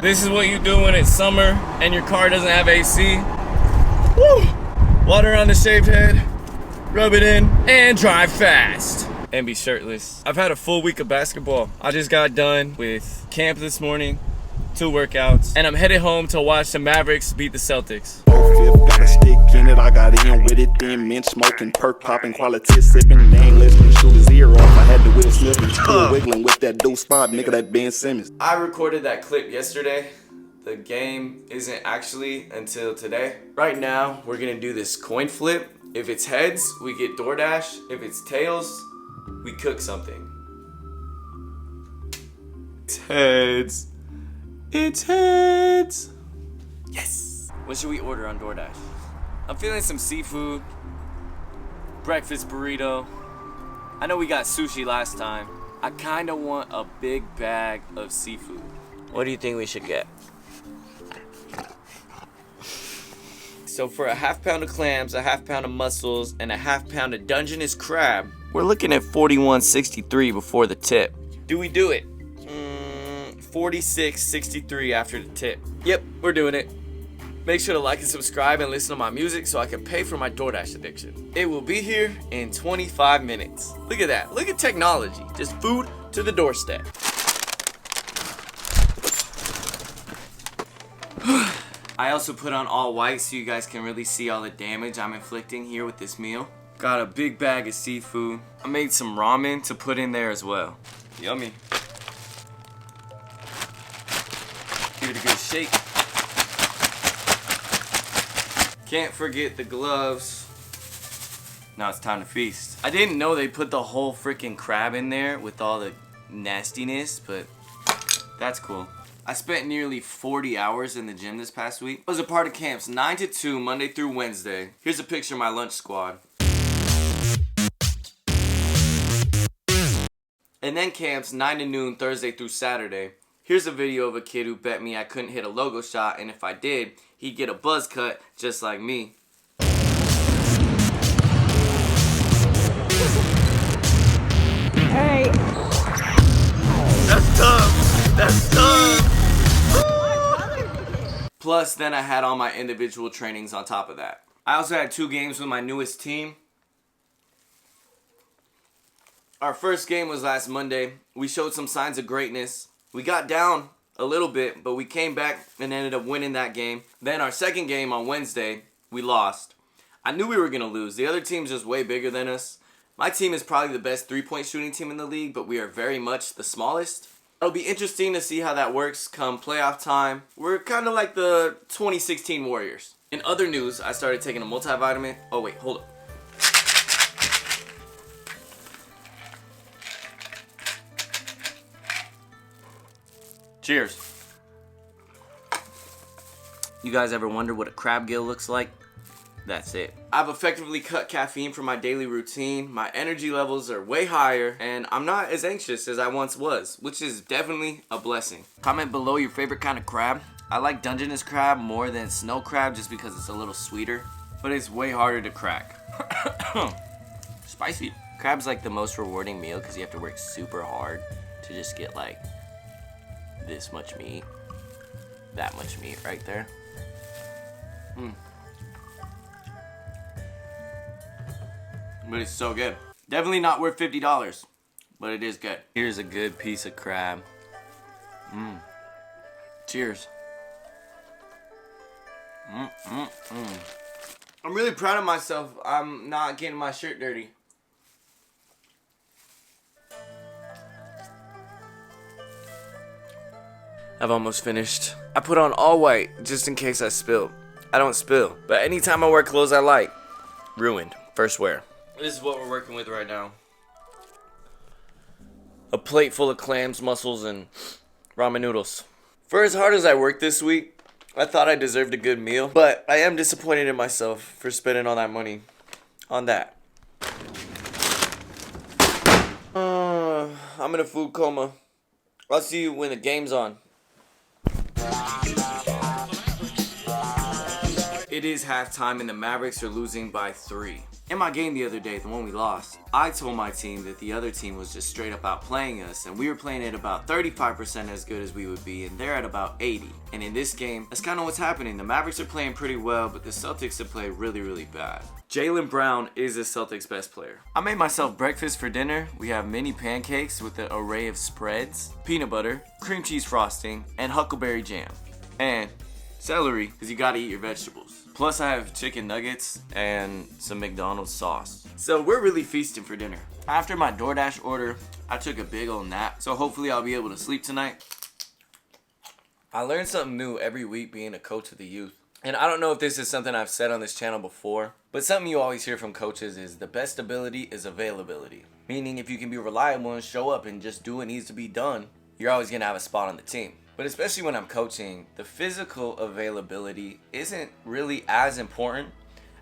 This is what you do when it's summer and your car doesn't have AC. Woo! Water on the shaved head, rub it in, and drive fast. And be shirtless. I've had a full week of basketball. I just got done with camp this morning, 2 workouts, and I'm headed home to watch the Mavericks beat the Celtics. Got a stick in it, I got in with it, thin mint smoking, perk popping, quality sipping, name listening, shoot his ear off. I had the Will Smith and wiggling with that deuce spot, nigga, that Ben Simmons. I recorded that clip yesterday. The game isn't actually until today. Right now, we're gonna do this coin flip. If it's heads, we get DoorDash. If it's tails, we cook something. It's heads. It's heads. Yes. What should we order on DoorDash? I'm feeling some seafood. Breakfast burrito. I know we got sushi last time. I kinda want a big bag of seafood. What do you think we should get? So for a half pound of clams, a half pound of mussels, and a half pound of Dungeness crab, we're looking at $41.63 before the tip. Do we do it? $46.63 after the tip. Yep, we're doing it. Make sure to like and subscribe and listen to my music so I can pay for my DoorDash addiction. It will be here in 25 minutes. Look at that. Look at technology. Just food to the doorstep. I also put on all white so you guys can really see all the damage I'm inflicting here with this meal. Got a big bag of seafood. I made some ramen to put in there as well. Yummy. Give it a good shake. Can't forget the gloves. Now it's time to feast. I didn't know they put the whole freaking crab in there with all the nastiness, but that's cool. I spent nearly 40 hours in the gym this past week. I was a part of camps 9 to 2, Monday through Wednesday. Here's a picture of my lunch squad. And then camps 9 to noon, Thursday through Saturday. Here's a video of a kid who bet me I couldn't hit a logo shot, and if I did, he'd get a buzz cut just like me. Hey! That's tough! That's tough! Plus, then I had all my individual trainings on top of that. I also had 2 games with my newest team. Our first game was last Monday. We showed some signs of greatness. We got down a little bit, but we came back and ended up winning that game. Then our second game on Wednesday, we lost. I knew we were going to lose. The other team's just way bigger than us. My team is probably the best 3-point shooting team in the league, but we are very much the smallest. It'll be interesting to see how that works come playoff time. We're kind of like the 2016 Warriors. In other news, I started taking a multivitamin. Oh wait, hold up. Cheers. You guys ever wonder what a crab gill looks like? That's it. I've effectively cut caffeine from my daily routine. My energy levels are way higher, and I'm not as anxious as I once was, which is definitely a blessing. Comment below your favorite kind of crab. I like Dungeness crab more than snow crab just because it's a little sweeter, but it's way harder to crack. Spicy. Crab's like the most rewarding meal because you have to work super hard to just get like this much meat, that much meat right there. But it's so good. Definitely not worth $50, but it is good. Here's a good piece of crab. Cheers. I'm really proud of myself. I'm not getting my shirt dirty. I've almost finished. I put on all white just in case I spill. I don't spill, but anytime I wear clothes I like, ruined. First wear. This is what we're working with right now. A plate full of clams, mussels, and ramen noodles. For as hard as I worked this week, I thought I deserved a good meal, but I am disappointed in myself for spending all that money on that. I'm in a food coma. I'll see you when the game's on. It is halftime and the Mavericks are losing by 3. In my game the other day, the one we lost, I told my team that the other team was just straight up outplaying us, and we were playing at about 35% as good as we would be, and they're at about 80. And in this game, that's kind of what's happening. The Mavericks are playing pretty well, but the Celtics have played really, really bad. Jaylen Brown is the Celtics' best player. I made myself breakfast for dinner. We have mini pancakes with an array of spreads, peanut butter, cream cheese frosting, and huckleberry jam. And celery, because you gotta eat your vegetables. Plus I have chicken nuggets and some McDonald's sauce. So we're really feasting for dinner. After my DoorDash order, I took a big old nap, so hopefully I'll be able to sleep tonight. I learn something new every week being a coach of the youth. And I don't know if this is something I've said on this channel before, but something you always hear from coaches is the best ability is availability. Meaning if you can be reliable and show up and just do what needs to be done, you're always gonna have a spot on the team. But especially when I'm coaching, the physical availability isn't really as important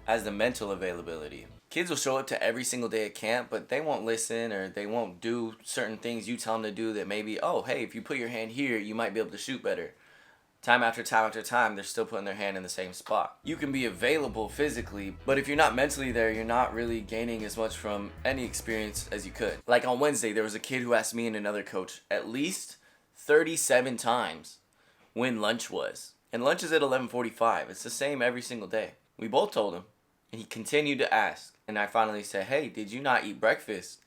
as the mental availability. Kids will show up to every single day at camp, but they won't listen or they won't do certain things you tell them to do that maybe, oh, hey, if you put your hand here, you might be able to shoot better. Time after time after time, they're still putting their hand in the same spot. You can be available physically, but if you're not mentally there, you're not really gaining as much from any experience as you could. Like on Wednesday, there was a kid who asked me and another coach at least 37 times when lunch was. And lunch is at 11:45. It's the same every single day. We both told him. And he continued to ask. And I finally said, hey, did you not eat breakfast?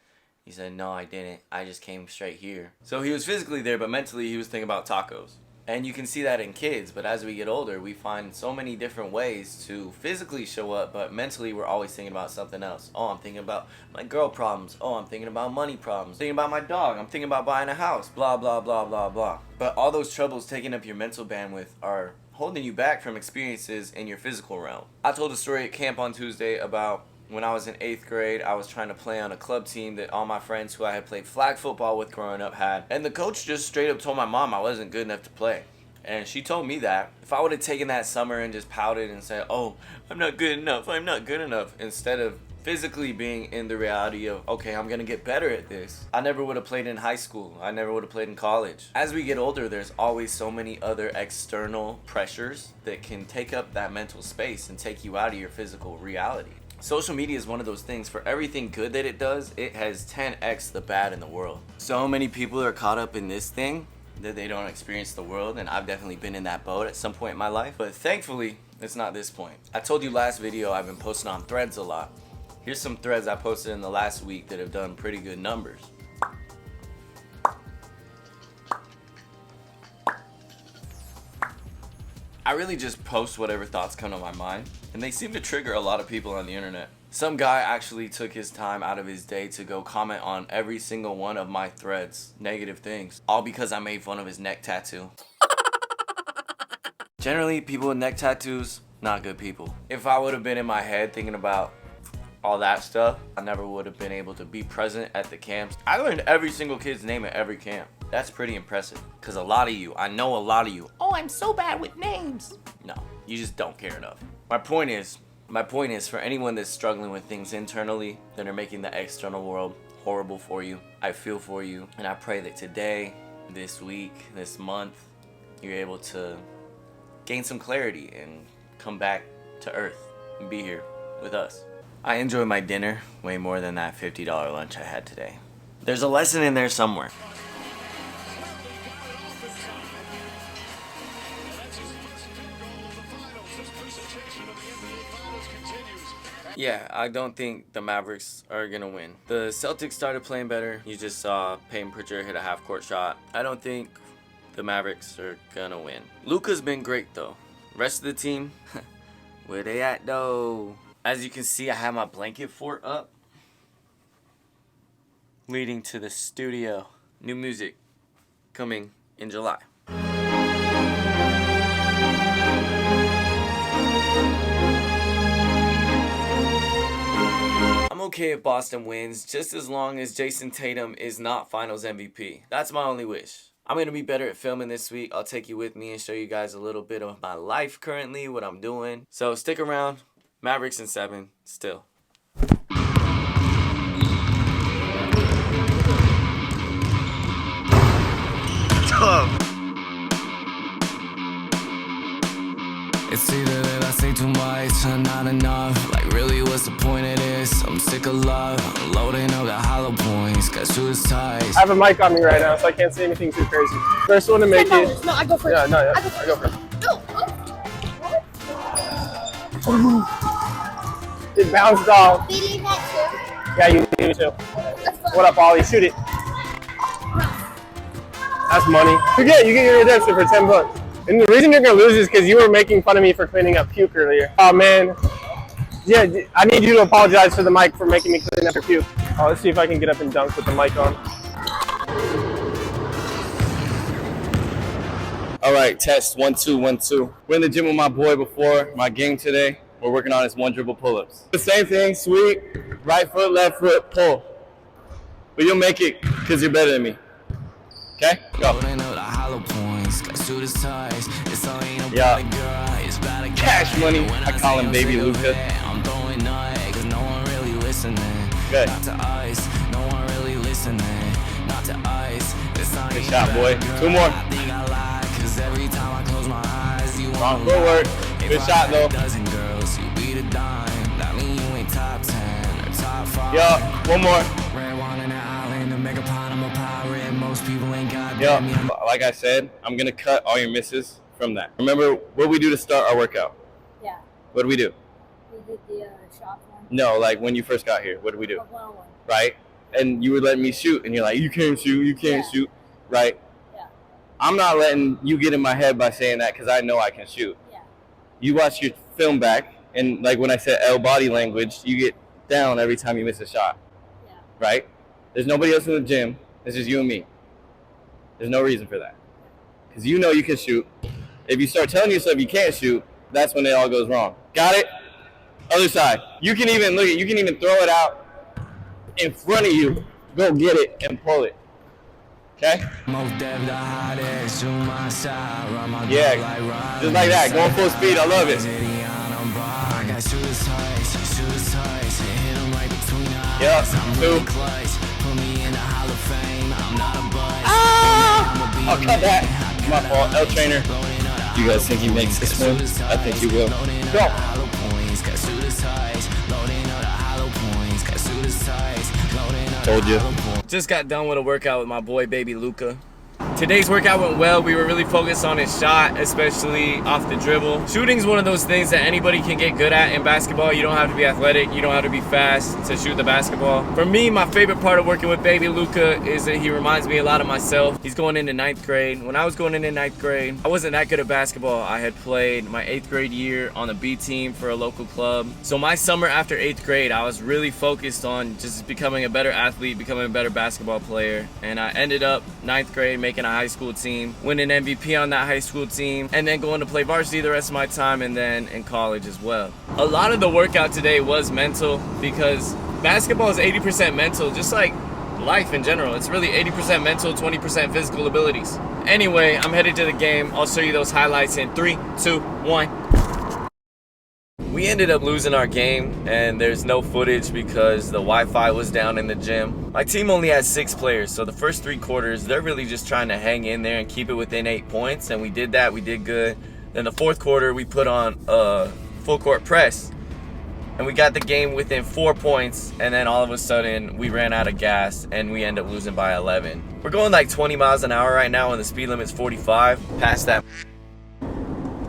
He said, no, I didn't. I just came straight here. So he was physically there, but mentally he was thinking about tacos. And you can see that in kids, but as we get older, we find so many different ways to physically show up, but mentally we're always thinking about something else. Oh, I'm thinking about my girl problems. Oh, I'm thinking about money problems. Thinking about my dog. I'm thinking about buying a house. Blah, blah, blah, blah, blah. But all those troubles taking up your mental bandwidth are holding you back from experiences in your physical realm. I told a story at camp on Tuesday about when I was in 8th grade, I was trying to play on a club team that all my friends who I had played flag football with growing up had. And the coach just straight up told my mom I wasn't good enough to play. And she told me that. If I would have taken that summer and just pouted and said, oh, I'm not good enough, I'm not good enough, instead of physically being in the reality of, okay, I'm gonna get better at this, I never would have played in high school. I never would have played in college. As we get older, there's always so many other external pressures that can take up that mental space and take you out of your physical reality. Social media is one of those things. For everything good that it does, it has 10x the bad in the world. So many people are caught up in this thing that they don't experience the world, and I've definitely been in that boat at some point in my life. But thankfully, it's not this point. I told you last video I've been posting on threads a lot. Here's some threads I posted in the last week that have done pretty good numbers. I really just post whatever thoughts come to my mind, and they seem to trigger a lot of people on the internet. Some guy actually took his time out of his day to go comment on every single one of my threads, negative things, all because I made fun of his neck tattoo. Generally, people with neck tattoos, not good people. If I would have been in my head thinking about all that stuff, I never would have been able to be present at the camps. I learned every single kid's name at every camp. That's pretty impressive, because a lot of you, I know a lot of you, oh, I'm so bad with names. No, you just don't care enough. My point is for anyone that's struggling with things internally that are making the external world horrible for you, I feel for you, and I pray that today, this week, this month, you're able to gain some clarity and come back to earth and be here with us. I enjoy my dinner way more than that $50 lunch I had today. There's a lesson in there somewhere. Yeah, I don't think the Mavericks are gonna win. The Celtics started playing better. You just saw Peyton Pritchard hit a half-court shot. I don't think the Mavericks are gonna win. Luka's been great though. Rest of the team, where they at though? As you can see, I have my blanket fort up, leading to the studio. New music coming in July. I'm okay if Boston wins, just as long as Jason Tatum is not Finals MVP. That's my only wish. I'm going to be better at filming this week. I'll take you with me and show you guys a little bit of my life currently, what I'm doing. So stick around. Mavericks in 7, still. It's either that I say too too much, not enough. Like really, what's the point of this? I'm sick of love. Loading up the hollow points. Got shooters ties. I have a mic on me right now, so I can't say anything too crazy. First one to make it. No, I go first. Yeah, no, yeah. I go first. It bounced off. Did you that Yeah, you do too. What up, Ollie? Shoot it. That's money. You get your redemption for 10 bucks. And the reason you're gonna lose is because you were making fun of me for cleaning up puke earlier. Oh man. Yeah, I need you to apologize for the mic for making me clean up your puke. Oh, let's see if I can get up and dunk with the mic on. All right, test 1 2 1 2. We're in the gym with my boy before my game today. We're working on his one dribble pull-ups. The same thing, sweep, right foot, left foot, pull. But you'll make it because you're better than me. Okay, go. Yeah. Cash money. I call him Baby Luka. Good. Good shot, boy. 2 more. Wrong footwork. Good shot, though. Yeah, 1 more. Yeah, like I said, I'm gonna cut all your misses from that. Remember what we do to start our workout? Yeah. What do we do? We did the shot one. No, like when you first got here, what do we do? One-on-one. Right? And you were letting me shoot, and you're like, you can't shoot, you can't shoot, right? Yeah. I'm not letting you get in my head by saying that because I know I can shoot. Yeah. You watch your film back, and like when I said L body language, you get down every time you miss a shot. Yeah. Right? There's nobody else in the gym. It's just you and me. There's no reason for that. Because you know you can shoot. If you start telling yourself you can't shoot, that's when it all goes wrong. Got it? Other side. You can even look at. You can even throw it out in front of you. Go get it and pull it. Okay? Yeah. Just like that. Going full speed. I love it. Yeah. 2. I'll cut that. My fault. L trainer. You guys think he makes this one? I think he will. Go. Told you. Just got done with a workout with my boy Baby Luka. Today's workout went well. We were really focused on his shot, especially off the dribble. Shooting's one of those things that anybody can get good at in basketball. You don't have to be athletic. You don't have to be fast to shoot the basketball. For me, my favorite part of working with Baby Luka is that he reminds me a lot of myself. He's going into 9th grade. When I was going into 9th grade, I wasn't that good at basketball. I had played my 8th grade year on the B team for a local club. So my summer after 8th grade, I was really focused on just becoming a better athlete, becoming a better basketball player. And I ended up 9th grade making a high school team, winning MVP on that high school team, and then going to play varsity the rest of my time, and then in college as well. A lot of the workout today was mental because basketball is 80% mental, just like life in general. It's really 80% mental, 20% physical abilities. Anyway, I'm headed to the game. I'll show you those highlights in 3, 2, 1. We ended up losing our game, and there's no footage because the Wi-Fi was down in the gym. My team only has 6 players, so the first 3 quarters, they're really just trying to hang in there and keep it within 8 points, and we did that. We did good. Then the 4th quarter, we put on a full court press, and we got the game within 4 points, and then all of a sudden, we ran out of gas, and we end up losing by 11. We're going like 20 miles an hour right now, and the speed limit's 45. Past that.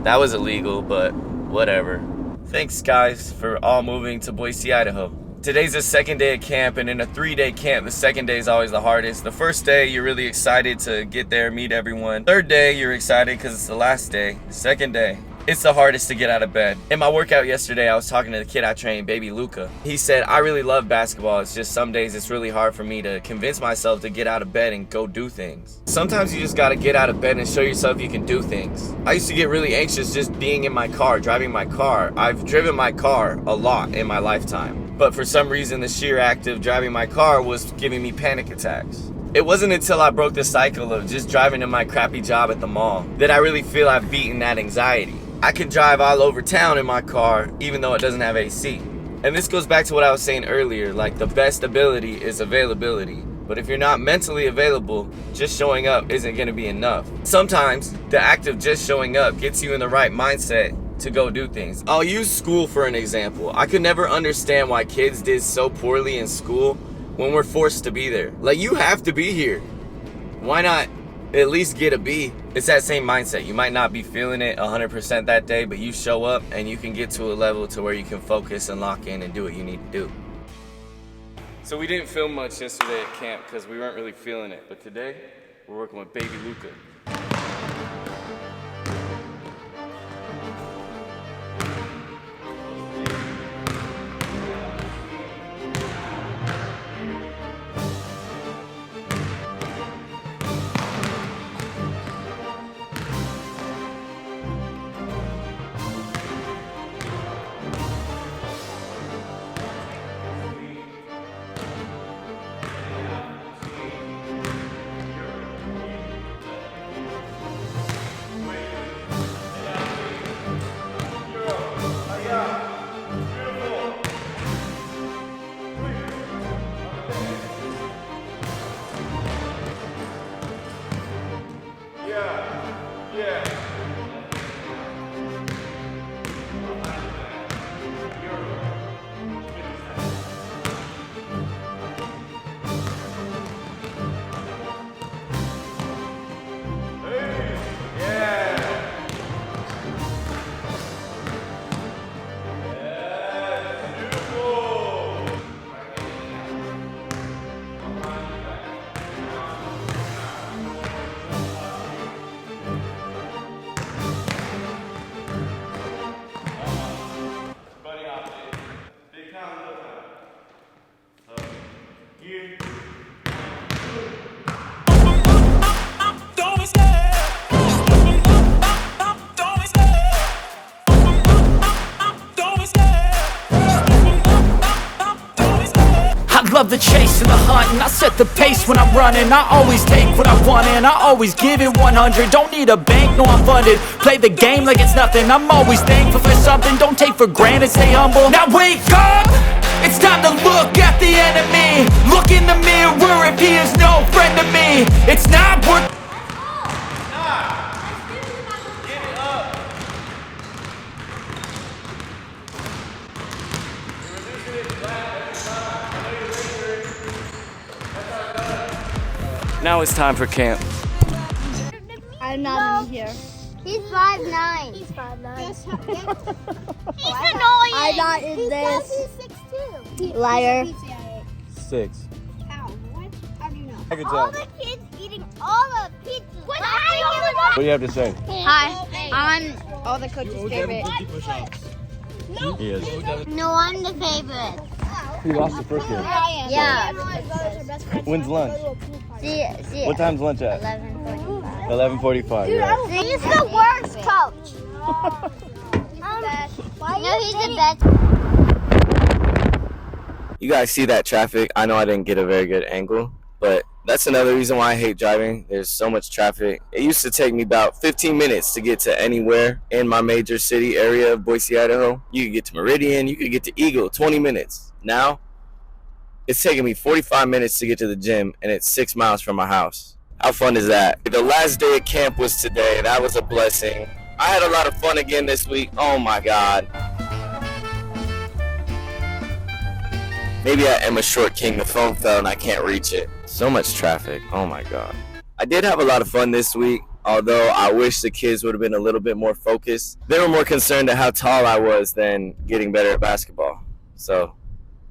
That was illegal, but whatever. Thanks guys for all moving to Boise, Idaho. Today's the 2nd day of camp, and in a 3-day camp, the 2nd day is always the hardest. The 1st day, you're really excited to get there, meet everyone. 3rd day, you're excited because it's the last day. 2nd day, it's the hardest to get out of bed. In my workout yesterday, I was talking to the kid I trained, Baby Luka. He said, I really love basketball. It's just some days it's really hard for me to convince myself to get out of bed and go do things. Sometimes you just gotta get out of bed and show yourself you can do things. I used to get really anxious just being in my car, driving my car. I've driven my car a lot in my lifetime. But for some reason, the sheer act of driving my car was giving me panic attacks. It wasn't until I broke the cycle of just driving to my crappy job at the mall that I really feel I've beaten that anxiety. I can drive all over town in my car, even though it doesn't have AC. And this goes back to what I was saying earlier, like the best ability is availability. But if you're not mentally available, just showing up isn't gonna be enough. Sometimes the act of just showing up gets you in the right mindset to go do things. I'll use school for an example. I could never understand why kids did so poorly in school when we're forced to be there. Like, you have to be here. Why not at least get a B? It's that same mindset. You might not be feeling it 100% that day, but you show up and you can get to a level to where you can focus and lock in and do what you need to do. So we didn't film much yesterday at camp because we weren't really feeling it. But today, we're working with baby LUKA. Love the chase and the hunt, and I set the pace when I'm running. I always take what I want and I always give it 100. Don't need a bank, no I'm funded. Play the game like it's nothing. I'm always thankful for something. Don't take for granted, stay humble. Now wake up! It's time to look at the enemy. Look in the mirror if he is no friend to me. It's not worth. Now it's time for camp. I'm not in here. He's 5'9". He's 5'9". He's annoying. I'm not in this. He's 6'2". Liar. 6. How? What? How do you know? Good All job. the kids eating all the pizza. What? What do you have to say? Hi, I'm all the coaches' favorite. He is. No, I'm the favorite. He lost the first game. Yeah. When's lunch? See, What time's lunch at? 11:45. 11:45. Yeah. He's the worst coach. No, he's the best. You guys see that traffic? I know I didn't get a very good angle, but that's another reason why I hate driving. There's so much traffic. It used to take me about 15 minutes to get to anywhere in my major city area of Boise, Idaho. You could get to Meridian, you could get to Eagle, 20 minutes. Now, it's taking me 45 minutes to get to the gym, and it's 6 miles from my house. How fun is that? The last day of camp was today. That was a blessing. I had a lot of fun again this week. Oh my God. Maybe I am a short king. The phone fell and I can't reach it. So much traffic. Oh my God. I did have a lot of fun this week, although I wish the kids would have been a little bit more focused. They were more concerned at how tall I was than getting better at basketball. So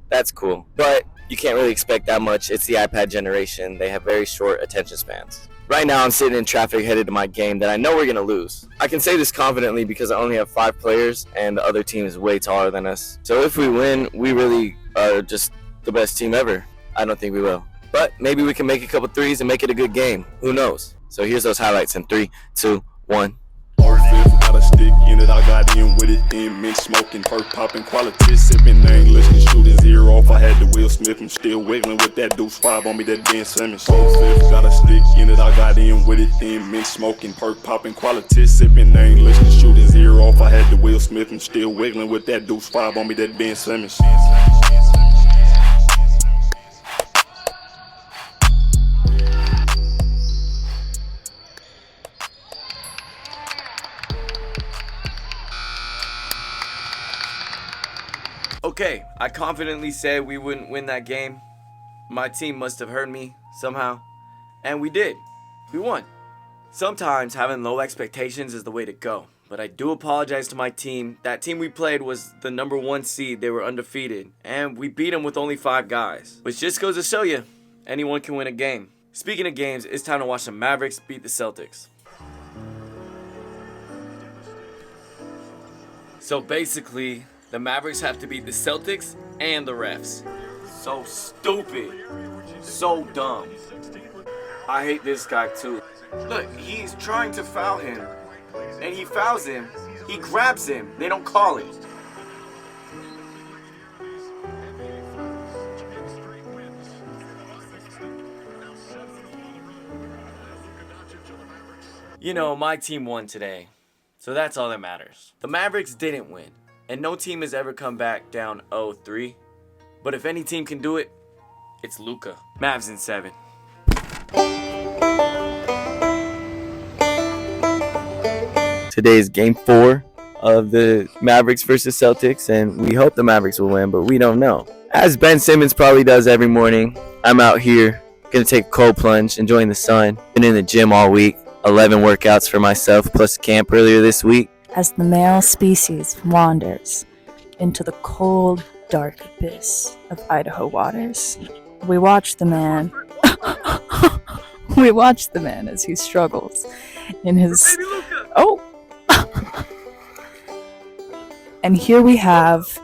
that's cool. But you can't really expect that much. It's the iPad generation. They have very short attention spans. Right now I'm sitting in traffic headed to my game that I know we're going to lose. I can say this confidently because I only have 5 players and the other team is way taller than us. So if we win, we really are just the best team ever. I don't think we will. But maybe we can make a couple threes and make it a good game. Who knows? So here's those highlights in 3, 2, 1. Got a stick in it, I got in with it, then mint smoking, perk popping, quality sipping, ain't listening, shooting 0 off. I had the Will Smith, I'm still wiggling with that deuce 5 on me, that Ben Simmons. Got a stick in it, I got in with it, then mint smoking, perk popping, quality sipping, ain't listening, shooting 0 off. I had the Will Smith, I'm still wiggling with that deuce 5 on me, that Ben Simmons. Okay, I confidently said we wouldn't win that game. My team must have heard me somehow. And we did. We won. Sometimes having low expectations is the way to go. But I do apologize to my team. That team we played was the #1 seed. They were undefeated. And we beat them with only 5 guys. Which just goes to show you, anyone can win a game. Speaking of games, it's time to watch the Mavericks beat the Celtics. So basically, the Mavericks have to beat the Celtics and the refs. So stupid. So dumb. I hate this guy too. Look, he's trying to foul him. And he fouls him. He grabs him. They don't call it. You know, my team won today. So that's all that matters. The Mavericks didn't win. And no team has ever come back down 0-3. But if any team can do it, it's LUKA. Mavs in 7. Today is game 4 of the Mavericks versus Celtics, and we hope the Mavericks will win, but we don't know. As Ben Simmons probably does every morning, I'm out here gonna take a cold plunge, enjoying the sun. Been in the gym all week, 11 workouts for myself plus camp earlier this week. As the male species wanders into the cold, dark abyss of Idaho waters, we watch the man. We watch the man as he struggles in his. Oh. And here we have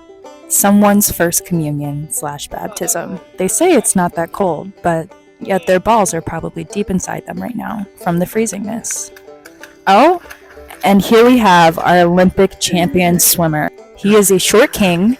someone's first communion / baptism. They say it's not that cold, but yet their balls are probably deep inside them right now from the freezingness. Oh, and here we have our Olympic champion swimmer. He is a short king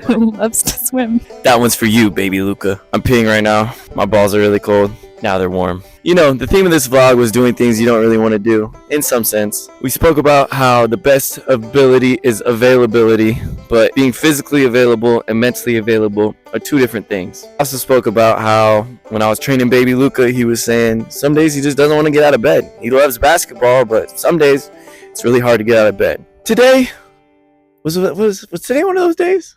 who loves to swim. That one's for you, baby LUKA. I'm peeing right now. My balls are really cold. Now they're warm. You know, the theme of this vlog was doing things you don't really want to do, in some sense. We spoke about how the best ability is availability, but being physically available and mentally available are 2 different things. I also spoke about how when I was training baby LUKA, he was saying some days he just doesn't want to get out of bed. He loves basketball, but some days it's really hard to get out of bed. Today, was today one of those days?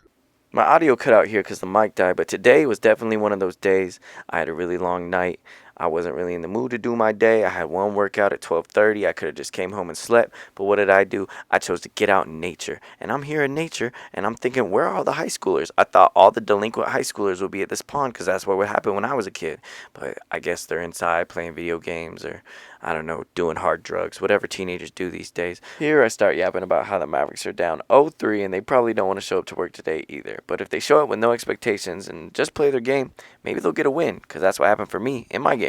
My audio cut out here because the mic died, but today was definitely one of those days. I had a really long night. I wasn't really in the mood to do my day. I had one workout at 12:30. I could have just came home and slept. But what did I do? I chose to get out in nature. And I'm here in nature, and I'm thinking, where are all the high schoolers? I thought all the delinquent high schoolers would be at this pond because that's what would happen when I was a kid. But I guess they're inside playing video games or, I don't know, doing hard drugs, whatever teenagers do these days. Here I start yapping about how the Mavericks are down 0-3, and they probably don't want to show up to work today either. But if they show up with no expectations and just play their game, maybe they'll get a win, because that's what happened for me in my game.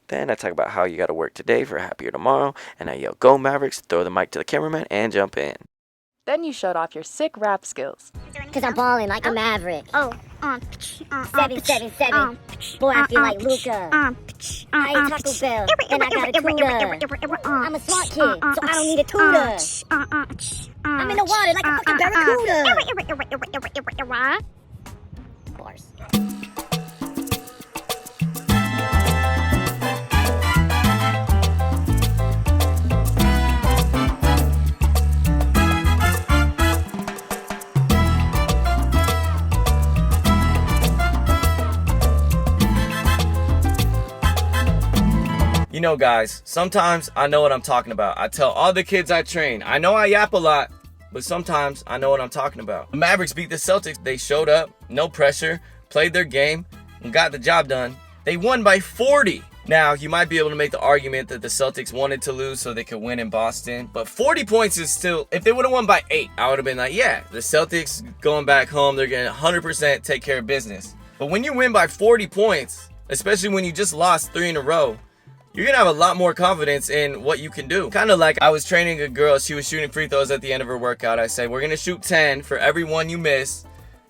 Then I talk about how you got to work today for a happier tomorrow, and I yell, "Go Mavericks," throw the mic to the cameraman, and jump in. Then you showed off your sick rap skills. Cause I'm balling like a maverick. 777. Boy, I feel like LUKA. I ate Taco Bell, and I got a tutor. I'm a smart kid, so I don't need a tutor. I'm in the water like a fucking barracuda. Bars. You know, guys, sometimes I know what I'm talking about. I tell all the kids I train, I know I yap a lot, but sometimes I know what I'm talking about. The Mavericks beat the Celtics. They showed up, no pressure, played their game, and got the job done. They won by 40. Now, you might be able to make the argument that the Celtics wanted to lose so they could win in Boston, but 40 points is still, if they would have won by 8, I would have been like, yeah, the Celtics going back home, they're going to 100% take care of business. But when you win by 40 points, especially when you just lost 3 in a row, you're going to have a lot more confidence in what you can do. Kind of like I was training a girl. She was shooting free throws at the end of her workout. I said, we're going to shoot 10 for every one you miss.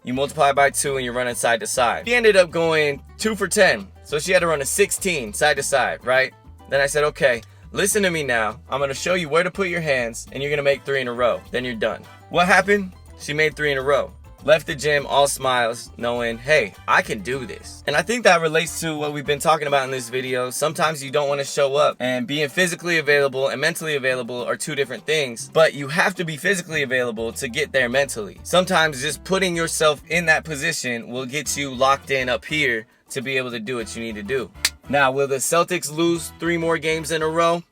You multiply by 2 and you're running side to side. She ended up going 2 for 10. So she had to run a 16 side to side, right? Then I said, okay, listen to me now. I'm going to show you where to put your hands and you're going to make 3 in a row. Then you're done. What happened? She made 3 in a row. Left the gym all smiles, knowing, hey, I can do this. And I think that relates to what we've been talking about in this video. Sometimes you don't want to show up, and being physically available and mentally available are two different things, but you have to be physically available to get there mentally. Sometimes just putting yourself in that position will get you locked in up here to be able to do what you need to do. Now, will the Celtics lose 3 more games in a row?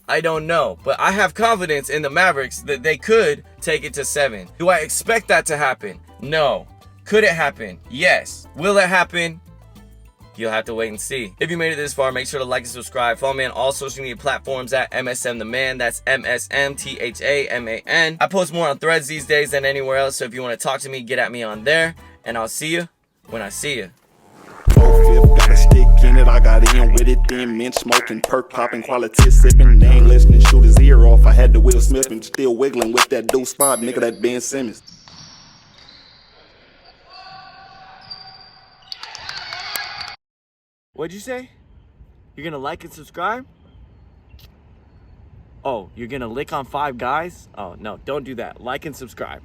I don't know, but I have confidence in the Mavericks that they could take it to 7. Do I expect that to happen? No. Could it happen? Yes. Will it happen? You'll have to wait and see. If you made it this far, make sure to like and subscribe. Follow me on all social media platforms at MSM THA MAN. That's MSM THA MAN. I post more on Threads these days than anywhere else, so if you want to talk to me, get at me on there, and I'll see you when I see you. 4-5, got a stick in it, I got in with it, thin mint smoking, perk popping, quality sipping, ain't listening, shoot his ear off, I had the Will Smith and still wiggling with that deuce spot, nigga, that Ben Simmons. What'd you say? You're gonna like and subscribe? Oh, you're gonna lick on 5 guys? Oh, no, don't do that. Like and subscribe.